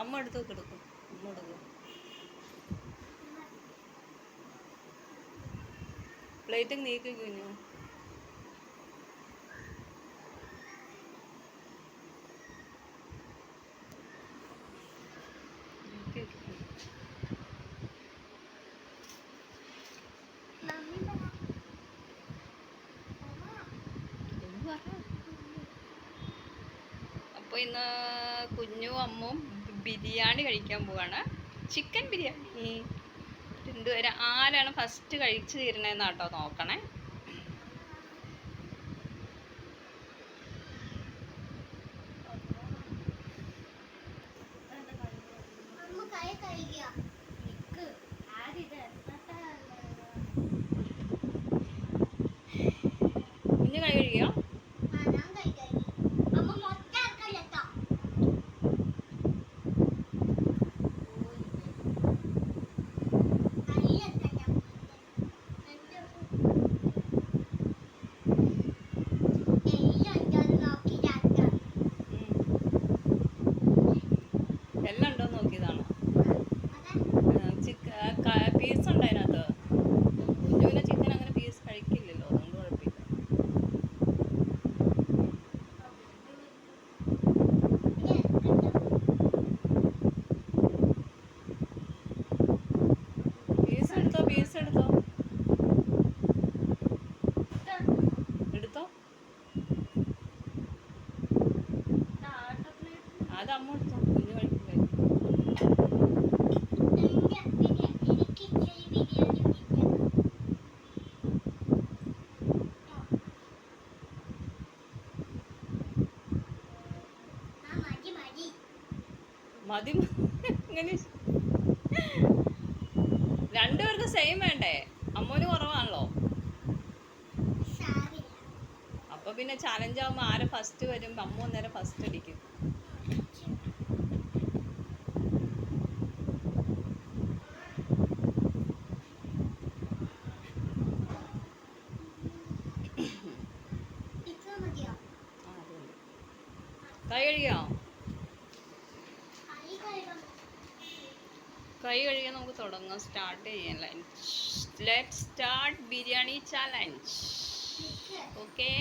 അമ്മ എടുത്ത് കൊടുക്കും. അമ്മ എടുക്കും. പ്ലേറ്റ് നീക്കി കുഞ്ഞു. അപ്പോൾ ഇന്ന് കുഞ്ഞും അമ്മും ബിരിയാണി കഴിക്കാൻ പോവാണ്. ചിക്കൻ ബിരിയാണി. രണ്ടുപേരും ആരാണ് ഫസ്റ്റ് കഴിച്ചു തീരണേന്നാട്ടോ നോക്കണേ. കുഞ്ഞു കൈ കഴിയോ? എല്ലാം ഉണ്ടോ നോക്കിയതാണോ? പീസ് ഉണ്ട് അതിനകത്ത്. കുഞ്ഞുവിനെ ചിക്കൻ അങ്ങനെ പീസ് കഴിക്കില്ലല്ലോ, അതുകൊണ്ട് കുഴപ്പമില്ല. പീസ് എടുത്തോ, പീസ് എടുത്തോ, എടുത്തോ. അത് അമ്മ എടുത്തോ, കുഞ്ഞു കഴിക്കില്ല. മതി. ഇങ്ങനെ രണ്ടുപേർക്ക് സെയിം വേണ്ടേ? അമ്മൂന് കുറവാണല്ലോ. അപ്പൊ പിന്നെ ചാലഞ്ച് ആവുമ്പോ ആരെ ഫസ്റ്റ് വരും, അമ്മ നേരെ ഫസ്റ്റ് അടിക്കും. കൈ കഴുകിയോ? കൈ കഴുകിയാൽ നമുക്ക് തുടങ്ങാം, സ്റ്റാർട്ട് ചെയ്യാം lunch. Let's start biryani challenge. Okay.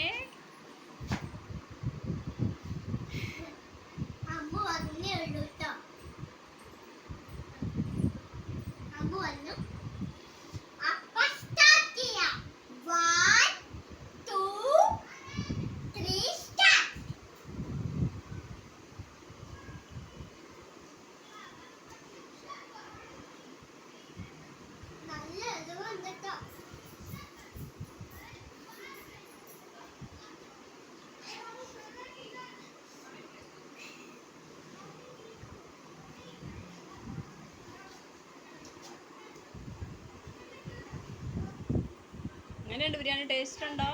എങ്ങനെയുണ്ട് ബിരിയാണി? ടേസ്റ്റ് ഉണ്ടോ?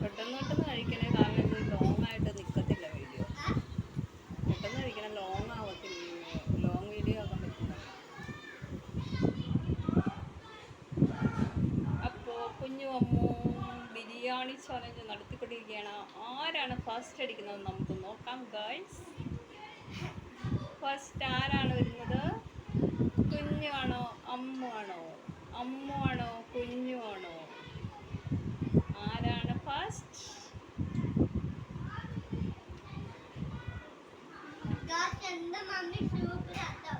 പെട്ടെന്ന് പെട്ടെന്ന് കഴിക്കണേ, കാരണം ഇത് ലോങ് ആയിട്ട് നിൽക്കത്തില്ല വീഡിയോ. പെട്ടെന്ന് കഴിക്കണം, ലോങ് ആവത്തില്ല, ലോങ് വീഡിയോ ആക്കാൻ പറ്റില്ല. അപ്പോൾ കുഞ്ഞു അമ്മു ബിരിയാണി ചാലഞ്ച് നടത്തിക്കൊണ്ടിരിക്കുകയാണ്. ആരാണ് ഫസ്റ്റ് അടിക്കുന്നത് നമുക്ക് നോക്കാം ഗൈസ്. ഫസ്റ്റ് ആരാണ് വരുന്നത്? കുഞ്ഞു ആണോ അമ്മു ആണോ? അമ്മു ആണോ കുഞ്ഞു ആണോ? ആരാണ് ഫസ്റ്റ്? എന്റെ മമ്മി സൂപ്പറാട്ടോ.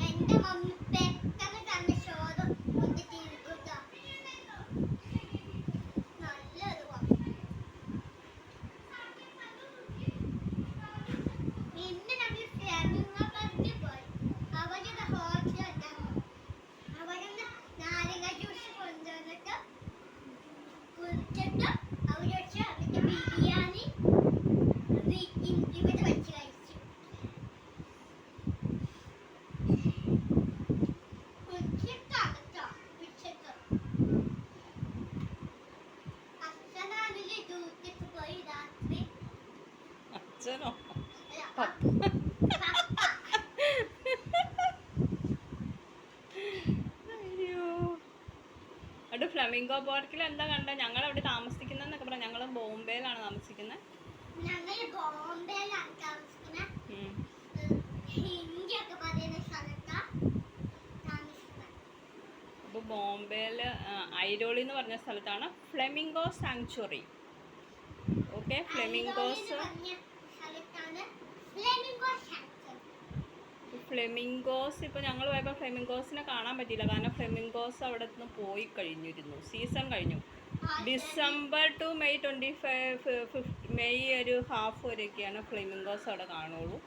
എന്റെ മമ്മി പെട്ടെന്ന് തന്നെ ചോറ് കൊണ്ടിട്ടിരിക്കുട്ടോ. നല്ലൊരു ഇന്ന് നമ്മൾ ഫാമിലി പോയി. അവരുടെ ഹോട്ടൽ അവരുടെ നാരങ്ങ അവിടെ ഫ്ലെമിംഗോ പാർക്കിൽ എന്താ കണ്ട? ഞങ്ങൾ അവിടെ താമസിക്കുന്നതെന്നൊക്കെ പറയാം. ഞങ്ങൾ ബോംബെയിലാണ് താമസിക്കുന്നത്. അപ്പോൾ ബോംബെയിൽ ഐരോളി എന്ന് പറഞ്ഞ സ്ഥലത്താണ് ഫ്ലെമിംഗോ സാങ്ച്വറി. ഓക്കെ, ഫ്ലെമിംഗോസ് ഇപ്പോൾ ഞങ്ങൾ പോയപ്പോൾ ഫ്ലെമിംഗോസിനെ കാണാൻ പറ്റിയില്ല. കാരണം ഫ്ലെമിംഗോസ് അവിടെ നിന്ന് പോയി കഴിഞ്ഞിരുന്നു, സീസൺ കഴിഞ്ഞു. ഡിസംബർ ടു മെയ് 25 മെയ് ഒരു ഹാഫ് വരെയൊക്കെയാണ് ഫ്ലെമിംഗോസ് അവിടെ കാണുള്ളൂ.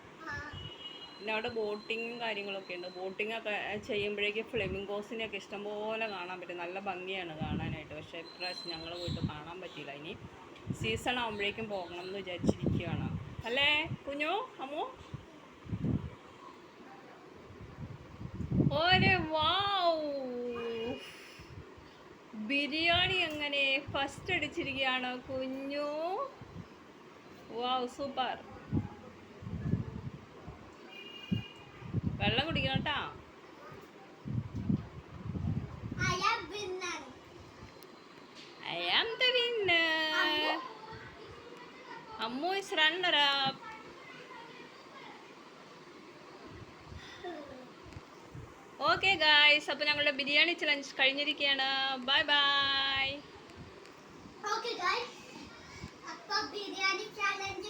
പിന്നെ അവിടെ ബോട്ടിങ്ങും കാര്യങ്ങളൊക്കെ ഉണ്ട്. ബോട്ടിംഗ് ഒക്കെ ചെയ്യുമ്പോഴേക്കും ഫ്ലെമിംഗോസിനെയൊക്കെ ഇഷ്ടംപോലെ കാണാൻ പറ്റും. നല്ല ഭംഗിയാണ് കാണാനായിട്ട്. പക്ഷേ ഇപ്രാവശ്യം ഞങ്ങൾ പോയിട്ട് കാണാൻ പറ്റിയില്ല. ഇനി സീസൺ ആകുമ്പോഴേക്കും പോകണം എന്ന് വിചാരിച്ചിരിക്കുകയാണ്. അല്ലേ കുഞ്ഞു അമ്മു? ഓരെ വാവ്, ബിരിയാണി എങ്ങനെ ഫസ്റ്റ് അടിച്ചിരിക്കുകയാണ് കുഞ്ഞു. വാവ്, സൂപ്പർ. വെള്ളം കുടിക്കണം കേട്ടാ. I am the winner. Ammu is runner up. Okay guys, അപ്പോൾ ഞങ്ങളുടെ ബിരിയാണി ചലഞ്ച് കഴിഞ്ഞിരിക്കുകയാണ്. Bye bye. ഓക്കെ ഗായ്സ്, അപ്പോൾ ബിരിയാണി ചലഞ്ച്